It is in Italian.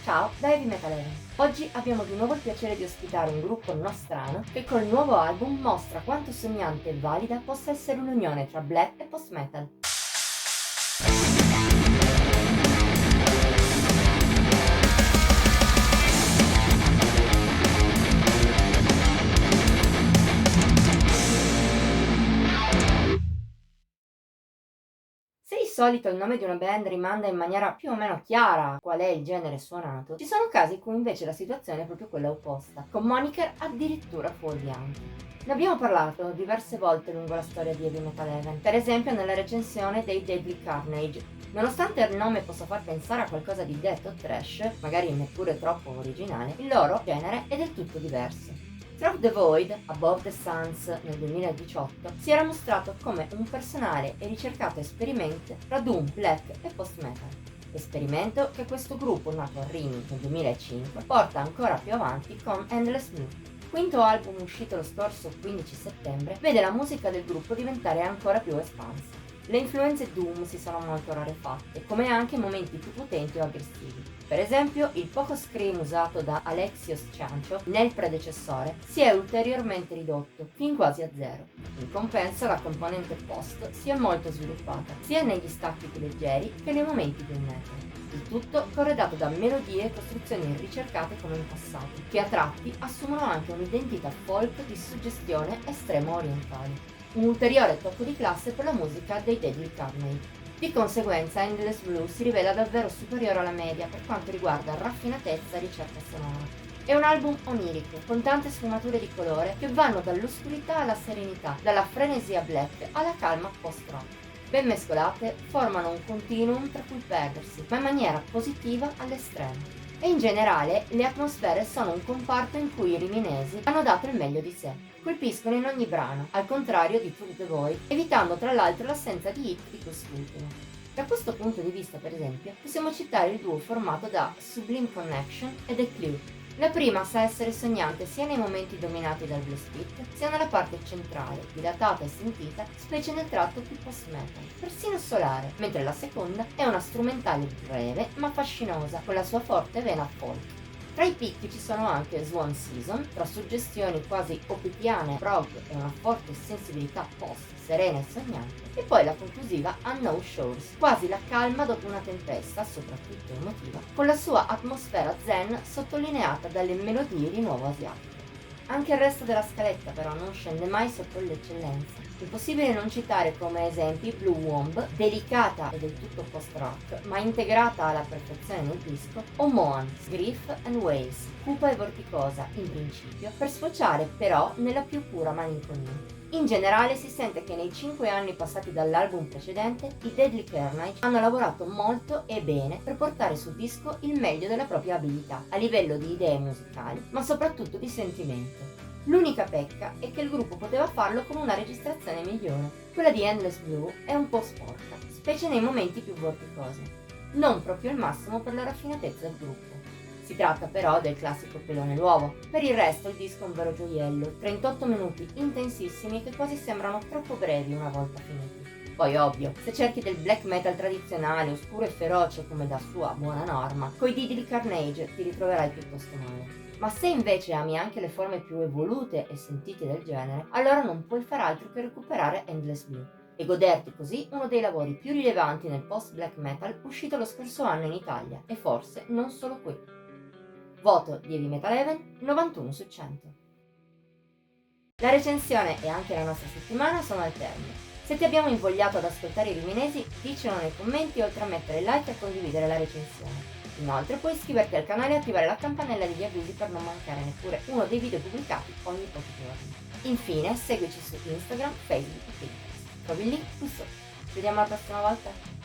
Ciao da Heavy Metal Even. Oggi abbiamo di nuovo il piacere di ospitare un gruppo nostrano che col nuovo album mostra quanto sognante e valida possa essere un'unione tra black e post-metal. Se di solito il nome di una band rimanda in maniera più o meno chiara qual è il genere suonato, ci sono casi in cui invece la situazione è proprio quella opposta, con moniker addirittura fuorvianti. Ne abbiamo parlato diverse volte lungo la storia di Heavy Metal Even, per esempio nella recensione dei Deadly Carnage. Nonostante il nome possa far pensare a qualcosa di death o trash, magari neppure troppo originale, il loro genere è del tutto diverso. Through the Void, Above the Suns nel 2018, si era mostrato come un personale e ricercato esperimento tra doom, black e post-metal. Esperimento che questo gruppo, nato a Rimini nel 2005, porta ancora più avanti con Endless Blue. Quinto album uscito lo scorso 15 settembre, vede la musica del gruppo diventare ancora più espansa. Le influenze doom si sono molto rarefatte, come anche momenti più potenti o aggressivi. Per esempio, il poco scream usato da Alexios Ciancio nel predecessore si è ulteriormente ridotto, fin quasi a zero. In compenso, la componente post si è molto sviluppata, sia negli stacchi più leggeri che nei momenti più metal. Il tutto corredato da melodie e costruzioni ricercate come in passato, che a tratti assumono anche un'identità folk di suggestione estremo orientale. Un ulteriore tocco di classe per la musica dei Deadly Carnage. Di conseguenza Endless Blue si rivela davvero superiore alla media per quanto riguarda raffinatezza e ricerca sonora. È un album onirico, con tante sfumature di colore che vanno dall'oscurità alla serenità, dalla frenesia black alla calma post-rock. Ben mescolate, formano un continuum tra cui perdersi, ma in maniera positiva all'estremo. E in generale le atmosfere sono un comparto in cui i riminesi hanno dato il meglio di sé. Colpiscono in ogni brano, al contrario di Through the Void, evitando tra l'altro l'assenza di hit di quest'ultimo. Da questo punto di vista, per esempio, possiamo citare il duo formato da Sublime Connection e The Clue. La prima sa essere sognante sia nei momenti dominati dal blue split, sia nella parte centrale, dilatata e sentita, specie nel tratto più post-metal, persino solare, mentre la seconda è una strumentale breve ma fascinosa, con la sua forte vena folk. Tra i picchi ci sono anche Swan Season, tra suggestioni quasi oppiane, prog e una forte sensibilità post, serena e sognante, e poi la conclusiva Unknown Shores, quasi la calma dopo una tempesta, soprattutto emotiva, con la sua atmosfera zen sottolineata dalle melodie di nuovo asiatiche. Anche il resto della scaletta però non scende mai sotto l'eccellenza. Impossibile non citare come esempi Blue Womb, delicata e del tutto post-rock, ma integrata alla perfezione nel disco, o Moan, Grief and Waves, cupa e vorticosa in principio, per sfociare però nella più pura malinconia. In generale si sente che nei 5 anni passati dall'album precedente, i Deadly Carnage hanno lavorato molto e bene per portare sul disco il meglio della propria abilità, a livello di idee musicali, ma soprattutto di sentimento. L'unica pecca è che il gruppo poteva farlo con una registrazione migliore. Quella di Endless Blue è un po' sporca, specie nei momenti più vorticosi. Non proprio il massimo per la raffinatezza del gruppo. Si tratta però del classico pelone l'uovo. Per il resto il disco è un vero gioiello, 38 minuti intensissimi che quasi sembrano troppo brevi una volta finiti. Poi ovvio, se cerchi del black metal tradizionale, oscuro e feroce come da sua buona norma, coi Deadly Carnage ti ritroverai piuttosto male. Ma se invece ami anche le forme più evolute e sentite del genere, allora non puoi far altro che recuperare Endless Blue e goderti così uno dei lavori più rilevanti nel post-black metal uscito lo scorso anno in Italia, e forse non solo qui. Voto di Heavy Metal Even 91 su 100. La recensione e anche la nostra settimana sono al termine. Se ti abbiamo invogliato ad ascoltare i riminesi, dicelo nei commenti oltre a mettere like e condividere la recensione. Inoltre puoi iscriverti al canale e attivare la campanella degli avvisi per non mancare neppure uno dei video pubblicati ogni pochi giorni. Infine seguici su Instagram, Facebook e Pinterest. Trovi il link qui sotto. Ci vediamo la prossima volta!